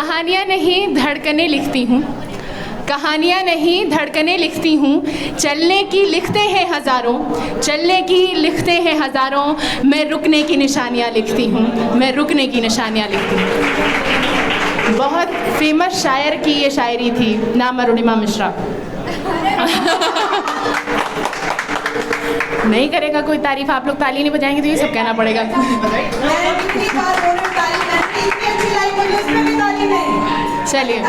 कहानियाँ नहीं धड़कनें लिखती हूँ, कहानियाँ नहीं धड़कनें लिखती हूँ। चलने की लिखते हैं हज़ारों, चलने की लिखते हैं हज़ारों। मैं रुकने की निशानियाँ लिखती हूँ, मैं रुकने की निशानियाँ लिखती हूँ। बहुत फेमस शायर की ये शायरी थी, नाम अरुणिमा मिश्रा। नहीं करेगा कोई तारीफ, आप लोग ताली नहीं बजाएंगे तो ये सब कहना पड़ेगा। चलिए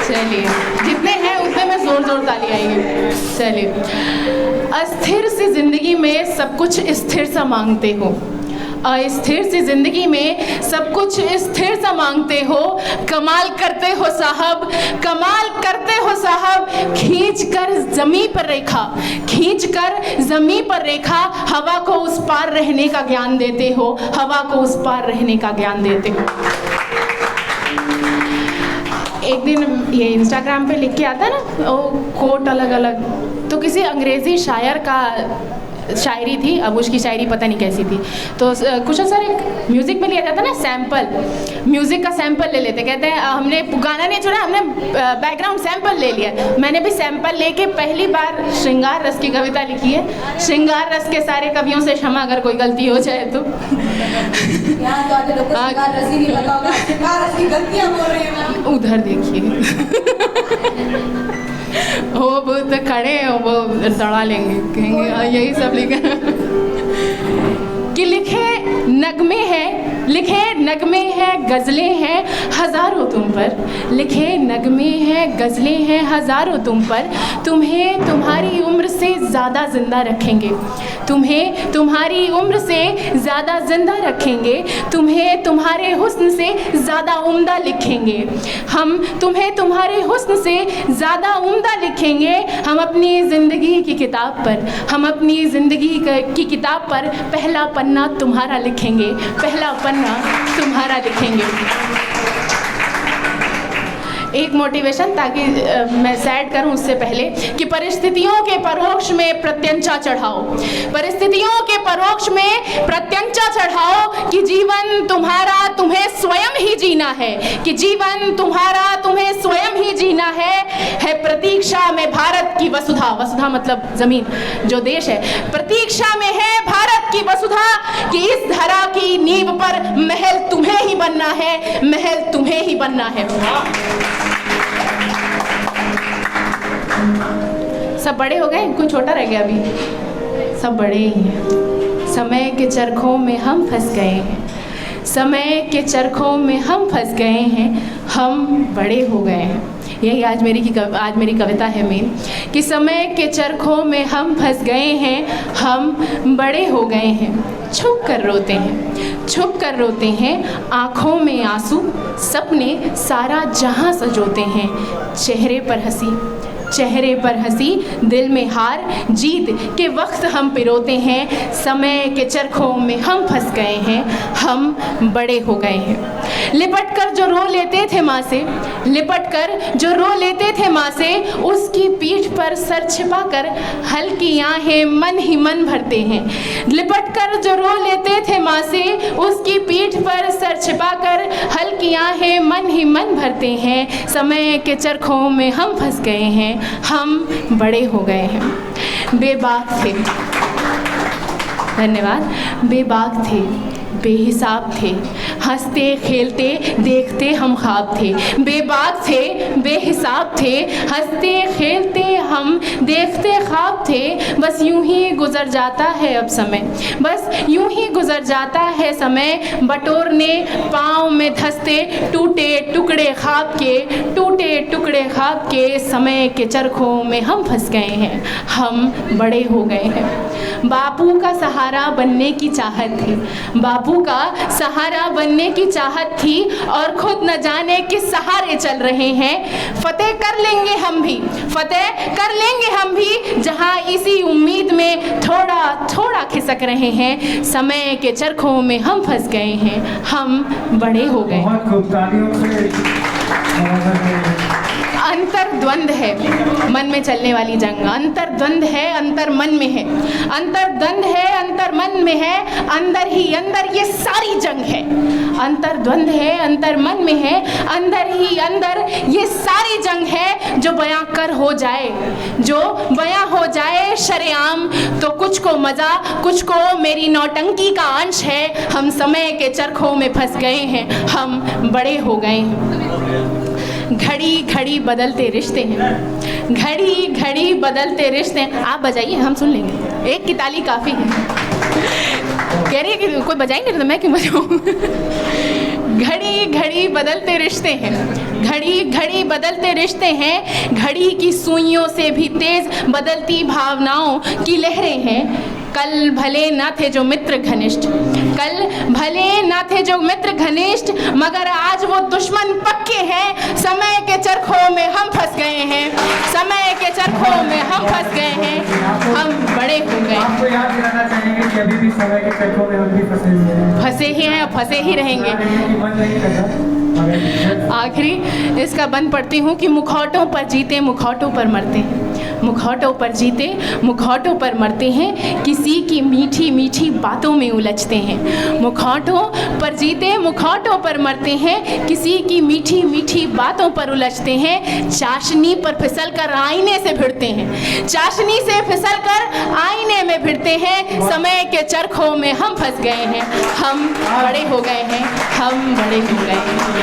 चलिए, जितने हैं उतने में जोर जोर ताली आएगी। चलिए। अस्थिर सी जिंदगी में सब कुछ स्थिर सा मांगते हो, अस्थिर सी जिंदगी में सब कुछ स्थिर सा मांगते हो। कमाल करते हो साहब, कमाल करते हो साहब। खींच कर जमी पर रेखा, खींच कर जमी पर रेखा। हवा को उस पार रहने का ज्ञान देते हो, हवा को उस पार रहने का ज्ञान देते हो। एक दिन ये इंस्टाग्राम पे लिख के आता है ना वो कोट अलग अलग, तो किसी अंग्रेज़ी शायर का शायरी थी। अब उसकी शायरी पता नहीं कैसी थी, तो कुछ सर एक म्यूज़िक में लिया जाता है ना सैंपल, म्यूज़िक का सैंपल ले लेते, कहते हैं हमने गाना नहीं चुना, हमने बैकग्राउंड सैंपल ले लिया। मैंने भी सैंपल लेके पहली बार श्रृंगार रस की कविता लिखी है। श्रृंगार रस के सारे कवियों से क्षमा अगर कोई गलती हो जाए तो। उधर देखिए वो तो खड़े हैं, वो दड़ा लेंगे, कहेंगे यही सब लिखा कि लिखे नगमे हैं, लिखे नगमे हैं, गज़लें हैं हज़ारों तुम पर, लिखे नगमे हैं, गज़लें हैं हज़ारों तुम पर। तुम्हें तुम्हारी उम्र से ज़्यादा ज़िंदा रखेंगे, तुम्हें तुम्हारी उम्र से ज़्यादा ज़िंदा रखेंगे। तुम्हें तुम्हारे हुस्न से ज़्यादा उम्दा लिखेंगे, हम तुम्हें तुम्हारे हुस्न से ज़्यादा उम्दा लिखेंगे। हम अपनी ज़िंदगी की किताब पर, हम अपनी ज़िंदगी की किताब पर पहला पन्ना तुम्हारा लिखेंगे, पहला पन्ना तुम्हारा लिखेंगे। एक मोटिवेशन ताकि मैं सैड करूं उससे पहले कि परिस्थितियों के परोक्ष में प्रत्यंचा चढ़ाओ, परिस्थितियों के परोक्ष में प्रत्यंचा चढ़ाओ कि जीवन तुम्हारा तुम्हें स्वयं ही जीना है, कि जीवन तुम्हारा तुम्हें स्वयं ही जीना है प्रतीक्षा में भारत की वसुधा, वसुधा मतलब जमीन जो देश है, प्रतीक्षा में है भारत की वसुधा कि इस धरा की नींव पर महल तुम्हें ही बनना है, महल तुम्हें ही बनना है। सब बड़े हो गए, कोई छोटा रह गया अभी? सब बड़े ही हैं। समय के चरखों में हम फंस गए हैं, समय के चरखों में हम फंस गए हैं, हम बड़े हो गए हैं। यही आज मेरी कविता है मेन, कि समय के चरखों में हम फंस गए हैं, हम बड़े हो गए हैं। छुप कर रोते हैं, छुप कर रोते हैं, आँखों में आंसू, सपने सारा जहां सजोते हैं। चेहरे पर हंसी, चेहरे पर हंसी, दिल में हार, जीत के वक्त हम पिरोते हैं। समय के चरखों में हम फंस गए हैं, हम बड़े हो गए हैं। लिपट कर जो रो लेते थे माँ से, लिपट कर जो रो लेते थे माँ से, उसकी पीठ पर सर छिपा कर हल्की आहें मन ही मन भरते हैं। लिपट कर जो रो लेते थे माँ से, उसकी पीठ पर सर छिपा कर हल्की आहें मन ही मन भरते हैं। समय के चरखों में हम फंस गए हैं, हम बड़े हो गए हैं। बेबाक थे, धन्यवाद, बेबाक थे, बेहिसाब थे, हंसते खेलते देखते हम ख्वाब थे। बेबाक थे, बेहिसाब थे, हंसते खेलते हम देखते ख्वाब थे। बस यूं ही गुजर जाता है अब समय, बस यूं ही गुजर जाता है समय, बटोरने पाँव में धंसते टूटे टुकड़े ख्वाब के, टूटे टुकड़े ख्वाब के। समय के चरखों में हम फंस गए हैं, हम बड़े हो गए हैं। बापू का सहारा बनने की चाहत थी, बापू का सहारा बनने की चाहत थी, और खुद न जाने किस सहारे चल रहे हैं। फतेह कर लेंगे हम भी, फतेह कर लेंगे हम भी, जहां इसी उम्मीद में थोड़ा थोड़ा खिसक रहे हैं। समय के चरखों में हम फंस गए हैं, हम बड़े हो गए। अंतर्द्वंद है मन में चलने वाली जंग, अंतर्द्वंद है अंतर मन में है, अंतर्द्वंद है अंतर मन में है, अंदर ही अंदर ये सारी जंग है। अंतर्द्वंद है अंतर मन में है, अंदर ही अंदर ये सारी जंग है। जो बयां कर हो जाए, जो बयां हो जाए शरेआम, तो कुछ को मज़ा कुछ को मेरी नौटंकी का अंश है। हम समय के चरखों में फंस गए हैं, हम बड़े हो गए हैं। घड़ी घड़ी बदलते रिश्ते हैं, घड़ी घड़ी बदलते रिश्ते हैं। आप बजाइए, हम सुन लेंगे, एक की ताली काफ़ी है। कह रही है कि कोई बजाएंगे तो मैं क्यों बजाऊँ। घड़ी घड़ी बदलते रिश्ते हैं, घड़ी घड़ी बदलते रिश्ते हैं, घड़ी की सुइयों से भी तेज बदलती भावनाओं की लहरें हैं। कल भले ना थे जो मित्र घनिष्ठ, कल भले ना थे जो मित्र घनिष्ठ, मगर आज वो दुश्मन पक्के हैं। समय के चरखों में हम फंस गए हैं, समय के चरखों में हम फंस गए हैं, हम बड़े हो गए। आपको याद दिलाना चाहेंगे कि अभी भी समय के चरखों में हम भी फंसे हुए हैं, फंसे ही हैं, फंसे ही रहेंगे। आखिरी इसका बंद पढ़ती हूँ कि मुखौटों पर जीते मुखौटों पर मरते हैं, मुखौटों पर जीते मुखौटों पर मरते हैं, किसी की मीठी मीठी बातों में उलझते हैं। मुखौटों पर जीते मुखौटों पर मरते हैं, किसी की मीठी मीठी बातों पर उलझते हैं। चाशनी पर फिसल कर आईने से भिड़ते हैं, चाशनी से फिसल कर आईने में भिड़ते हैं। समय के चरखों में हम फंस गए हैं, हम बड़े हो गए हैं, हम बड़े हो गए हैं।